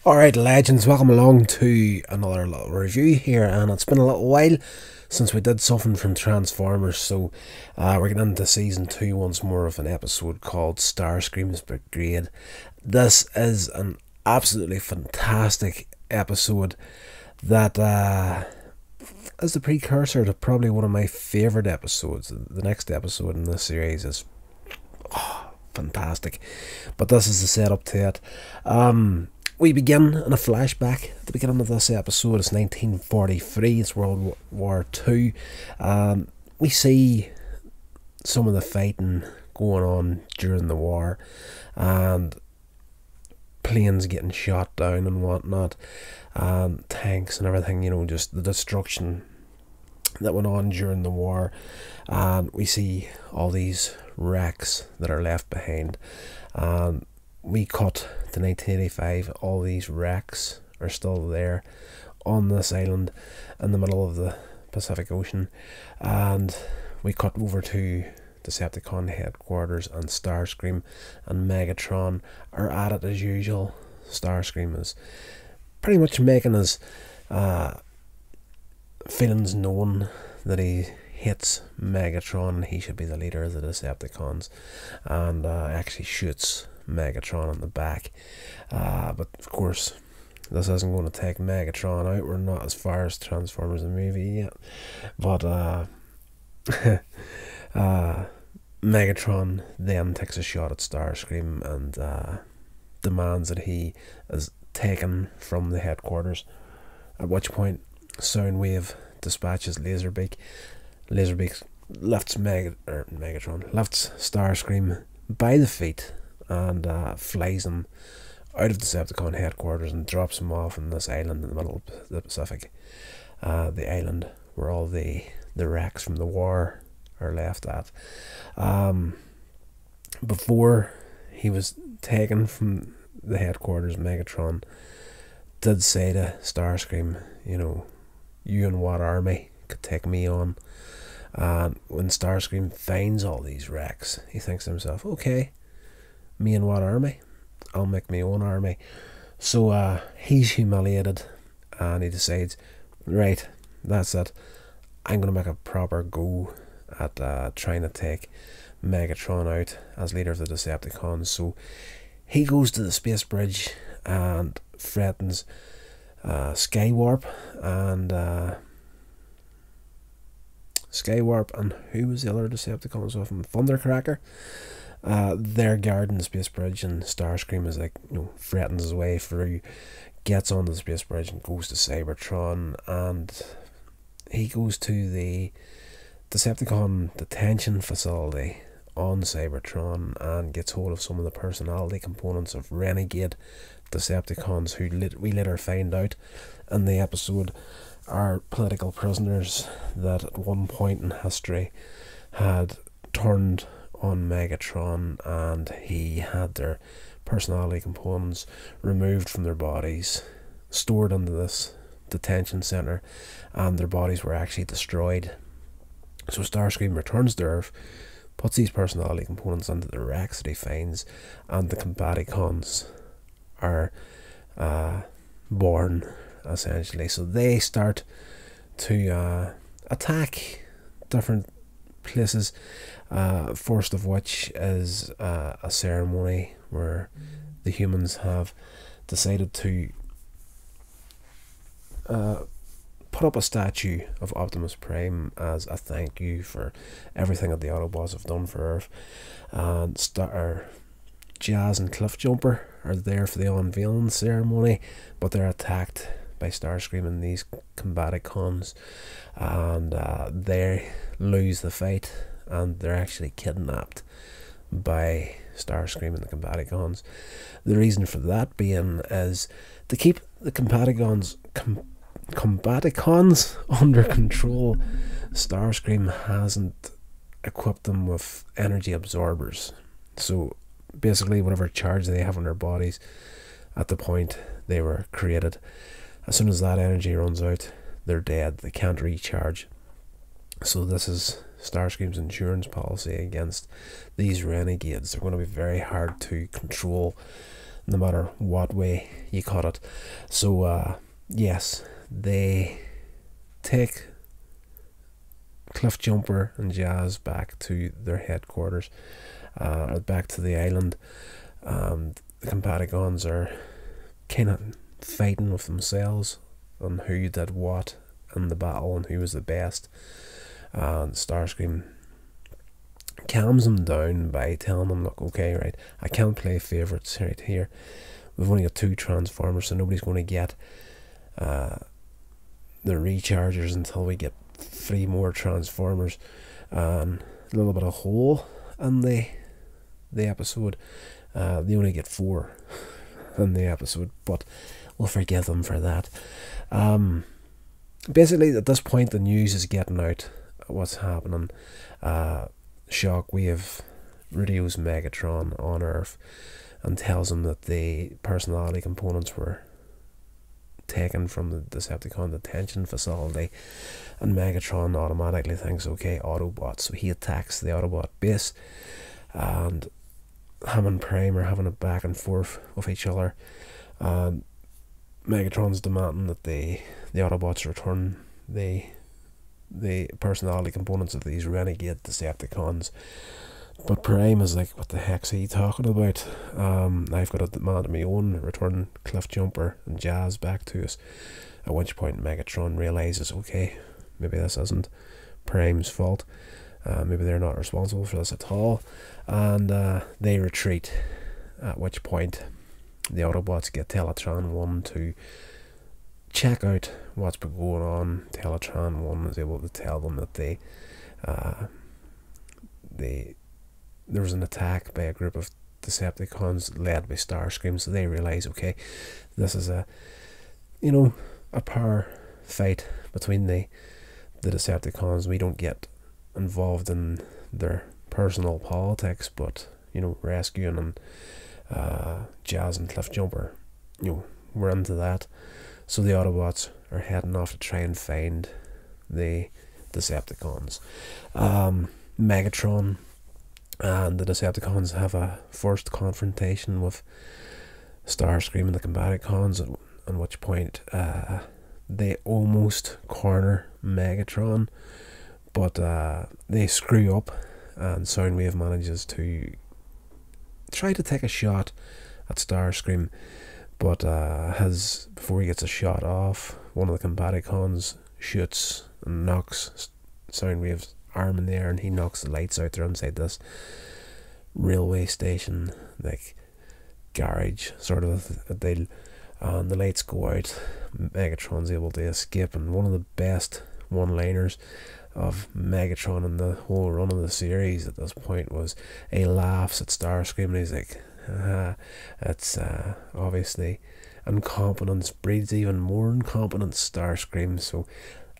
Alright legends, welcome along to another little review here, and it's been a little while since we did something from Transformers, so we're getting into season 2 once more of an episode called STARSCREAM'S Brigade. This is an absolutely fantastic episode that is the precursor to probably one of my favourite episodes. The next episode in this series is fantastic, but this is the setup to it. We begin in a flashback at the beginning of this episode. It's 1943, it's World War II. We see some of the fighting going on during the war, and planes getting shot down and whatnot, and tanks and everything, you know, just the destruction that went on during the war. And we see all these wrecks that are left behind, and we cut to 1985. All these wrecks are still there on this island in the middle of the Pacific Ocean, and we cut over to Decepticon headquarters, and Starscream and Megatron are at it as usual. Starscream is pretty much making his feelings known that he hates Megatron. He should be the leader of the Decepticons, and actually shoots Megatron in the back, but of course this isn't going to take Megatron out. We're not as far as Transformers the movie yet, but Megatron then takes a shot at Starscream and demands that he is taken from the headquarters, at which point Soundwave dispatches Laserbeak. Laserbeak lifts Megatron lifts Starscream by the feet and flies him out of Decepticon headquarters and drops him off on this island in the middle of the Pacific. The island where all the wrecks from the war are left at. Before he was taken from the headquarters, Megatron did say to Starscream, you know, you and what army could take me on? And when Starscream finds all these wrecks, he thinks to himself, okay, me and what army? I'll make my own army. So he's humiliated, and he decides, right, that's it, I'm going to make a proper go at trying to take Megatron out as leader of the Decepticons. So he goes to the space bridge and threatens Skywarp and who was the other Decepticons with him? Thundercracker. They're guarding the space bridge, and Starscream is like, you know, threatens his way through, gets onto the space bridge and goes to Cybertron, and he goes to the Decepticon detention facility on Cybertron and gets hold of some of the personality components of renegade Decepticons, who we later find out in the episode are political prisoners that at one point in history had turned on Megatron, and he had their personality components removed from their bodies, stored into this detention center, and their bodies were actually destroyed. So Starscream returns to Earth, puts these personality components into the wrecks that he finds, and the Combaticons are born, essentially. So they start to attack different places, first of which is a ceremony where the humans have decided to put up a statue of Optimus Prime as a thank you for everything that the Autobots have done for Earth. And Jazz and Cliffjumper are there for the unveiling ceremony, but they're attacked by Starscream and these Combaticons, and they lose the fight, and they're actually kidnapped by Starscream and the Combaticons. The reason for that being is to keep the Combaticons under control. Starscream hasn't equipped them with energy absorbers, so basically whatever charge they have on their bodies at the point they were created, as soon as that energy runs out, they're dead. They can't recharge. So this is Starscream's insurance policy against these renegades. They're going to be very hard to control. no matter what way you cut it. So yes, they take Cliffjumper and Jazz back to their headquarters, or back to the island, and the Combaticons are kind of fighting with themselves on who did what in the battle and who was the best. And Starscream calms them down by telling them, look, okay, right, I can't play favourites right here. We've only got 2 Transformers, so nobody's going to get the rechargers until we get 3 more Transformers. A little bit of hole in the episode. They only get 4 in the episode, but we'll forgive them for that. Basically, at this point, the news is getting out what's happening. Shockwave radios Megatron on Earth and tells him that the personality components were taken from the Decepticon detention facility, and Megatron automatically thinks, okay, Autobots, so he attacks the Autobot base, and him and Prime are having a back and forth with each other, and Megatron's demanding that the Autobots return the personality components of these renegade Decepticons. But Prime is like, what the heck's he talking about? I've got a demand of my own, return Cliffjumper and Jazz back to us. At which point Megatron realises, okay, maybe this isn't Prime's fault. Maybe they're not responsible for this at all. And they retreat. At which point the Autobots get Teletran 1 to check out what's been going on. Teletran 1 is able to tell them that there was an attack by a group of Decepticons led by Starscream, so they realise, okay, this is a power fight between the Decepticons. We don't get involved in their personal politics, but rescuing and Jazz and Cliffjumper, we're into that. So the Autobots are heading off to try and find the Decepticons. Megatron and the Decepticons have a first confrontation with Starscream and the Combaticons, at which point they almost corner Megatron, but they screw up, and Soundwave manages to try to take a shot at Starscream, but before he gets a shot off, one of the Combaticons shoots and knocks Soundwave's arm in the air, and he knocks the lights out. They're inside this railway station, like garage sort of a deal, and the lights go out. Megatron's able to escape, and one of the best one-liners of Megatron in the whole run of the series at this point was he laughs at Starscream and he's like, it's obviously incompetence breeds even more incompetence, Starscream. So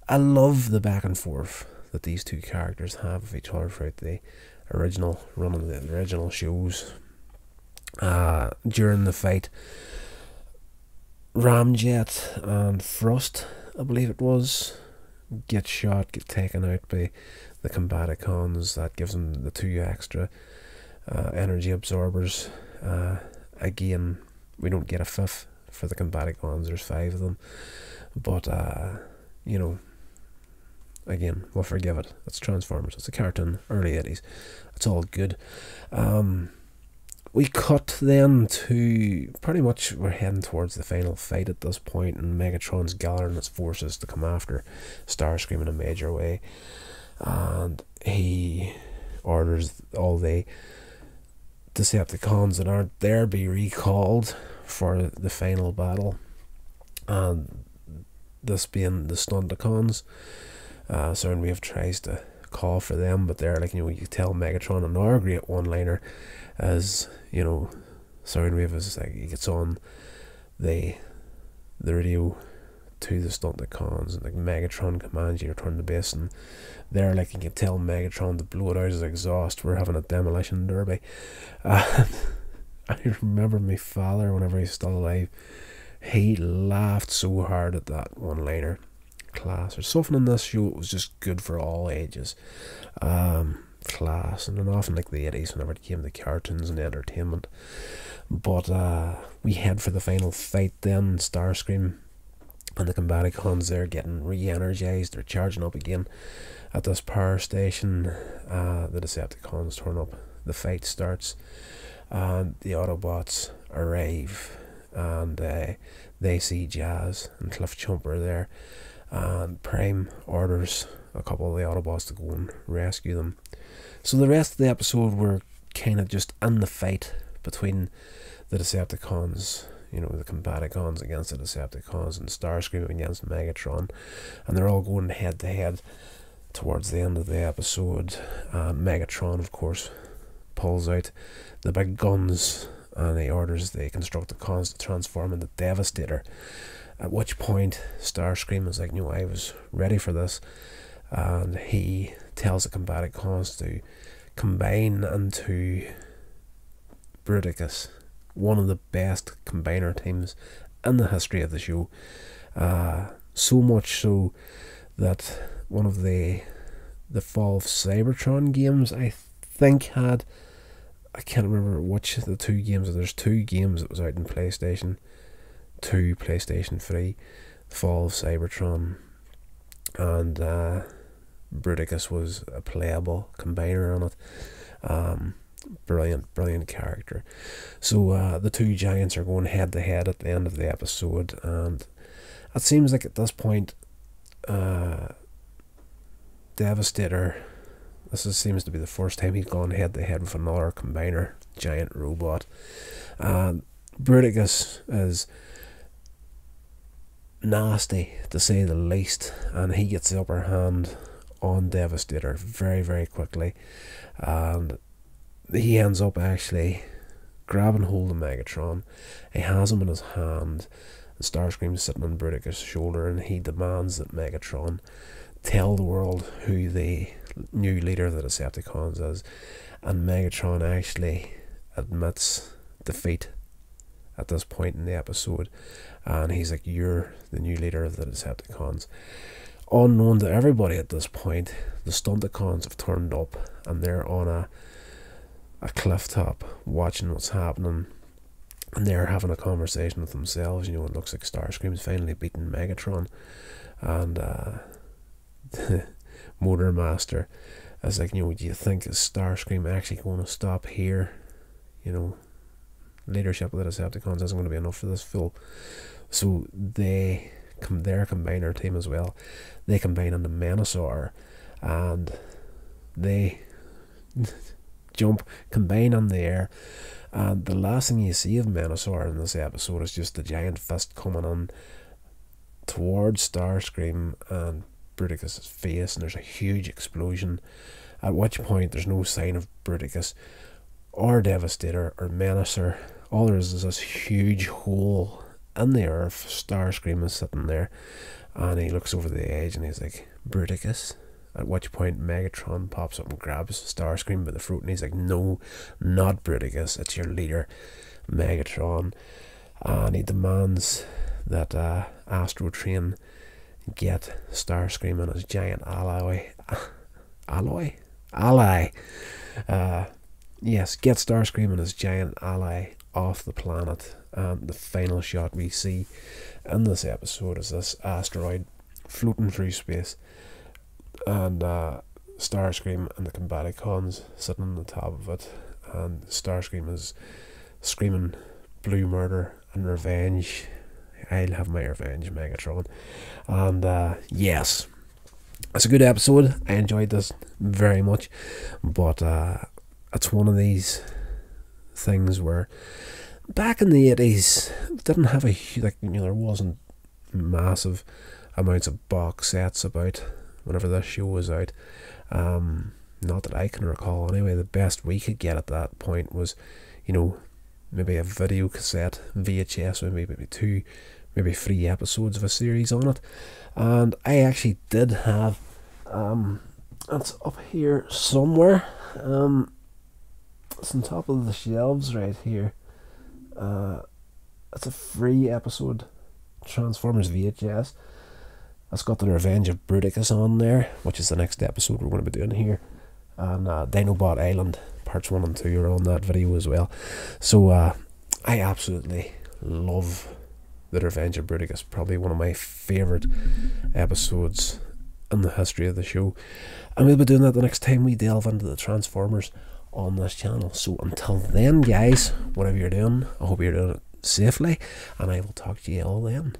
I love the back and forth that these two characters have with each other throughout the original run of the original shows. During the fight, Ramjet and Frost, I believe it was, get taken out by the Combaticons. That gives them the 2 extra energy absorbers. Again, we don't get a 5th for the Combaticons, there's 5 of them, but again, we'll forgive it. It's Transformers, it's a cartoon, early 80s, it's all good. We cut then to pretty much, we're heading towards the final fight at this point, and Megatron's gathering his forces to come after Starscream in a major way, and he orders all the Decepticons that aren't there be recalled for the final battle, and this being the Stunticons. Soundwave tries to call for them, but they're like, you tell Megatron another great one-liner as Soundwave is like, he gets on the radio to the Stunticons, and like, Megatron commands you to return to base, and they're like, you can tell Megatron to blow it out his exhaust, we're having a demolition derby. I remember my father, whenever he's still alive, he laughed so hard at that one-liner. Class. There's something in this show that was just good for all ages. Class. And then often like the 80s, whenever it came to cartoons and entertainment. But we head for the final fight then. Starscream and the Combaticons, they're getting re-energized, they're charging up again at this power station. The Decepticons turn up, the fight starts, and the Autobots arrive, and they see Jazz and Cliff Chumper there, and Prime orders a couple of the Autobots to go and rescue them. So the rest of the episode, we're kind of just in the fight between the Decepticons, you know, the Combaticons against the Decepticons, and Starscream against Megatron, and they're all going head to head towards the end of the episode. Megatron, of course, pulls out the big guns, and he orders the Constructicons to transform into Devastator, at which point Starscream is like, no, I was ready for this, and he tells the Combaticons to combine into Bruticus, one of the best combiner teams in the history of the show. So much so that one of the Fall of Cybertron games, I think, had, I can't remember which of the two games, there's two games that was out in PlayStation 2, PlayStation 3, Fall of Cybertron, and Bruticus was a playable combiner on it. Brilliant character. So the two giants are going head to head at the end of the episode, and it seems like at this point Devastator, seems to be the first time he's gone head to head with another combiner giant robot. Bruticus is nasty, to say the least, and he gets the upper hand on Devastator very quickly, and he ends up actually grabbing hold of Megatron. He has him in his hand, and Starscream's sitting on Bruticus' shoulder, and he demands that Megatron tell the world who the new leader of the Decepticons is, and Megatron actually admits defeat at this point in the episode, and he's like, you're the new leader of the Decepticons. Unknown to everybody at this point, the Stunticons have turned up, and they're on a cliff top watching what's happening, and they're having a conversation with themselves. You know, it looks like Starscream's finally beaten Megatron, and Motormaster is like, you know, do you think is Starscream actually going to stop here? You know, leadership of the Decepticons isn't going to be enough for this fool. So their combiner team as well, they combine into Menasor, and they combine in the air, and the last thing you see of Menasor in this episode is just the giant fist coming on towards Starscream and Bruticus' face, and there's a huge explosion, at which point there's no sign of Bruticus or Devastator or Menasor. All there is this huge hole in the earth. Starscream is sitting there, and he looks over the edge and he's like, Bruticus? At which point Megatron pops up and grabs Starscream by the throat, and he's like, no, not Bruticus, it's your leader, Megatron. And he demands that Astro Train get Starscream and his giant ally. Yes, get Starscream and his giant ally off the planet. And the final shot we see in this episode is this asteroid floating through space, and Starscream and the Combaticons sitting on the top of it, and Starscream is screaming blue murder and revenge. I'll have my revenge, Megatron. And yes, it's a good episode. I enjoyed this very much, but it's one of these things where back in the 80s didn't have a, like, you know, there wasn't massive amounts of box sets about whenever this show was out. Not that I can recall anyway. The best we could get at that point was, you know, maybe a video cassette, VHS, with maybe 2, maybe 3 episodes of a series on it. And I actually did have, it's up here somewhere, it's on top of the shelves right here. It's a 3 episode Transformers VHS. It's got the Revenge of Bruticus on there, which is the next episode we're going to be doing here. And Dinobot Island parts 1 and 2 are on that video as well. So I absolutely love the Revenge of Bruticus. Probably one of my favourite episodes in the history of the show. And we'll be doing that the next time we delve into the Transformers on this channel. So until then, guys, whatever you're doing, I hope you're doing it safely, and I will talk to you all then.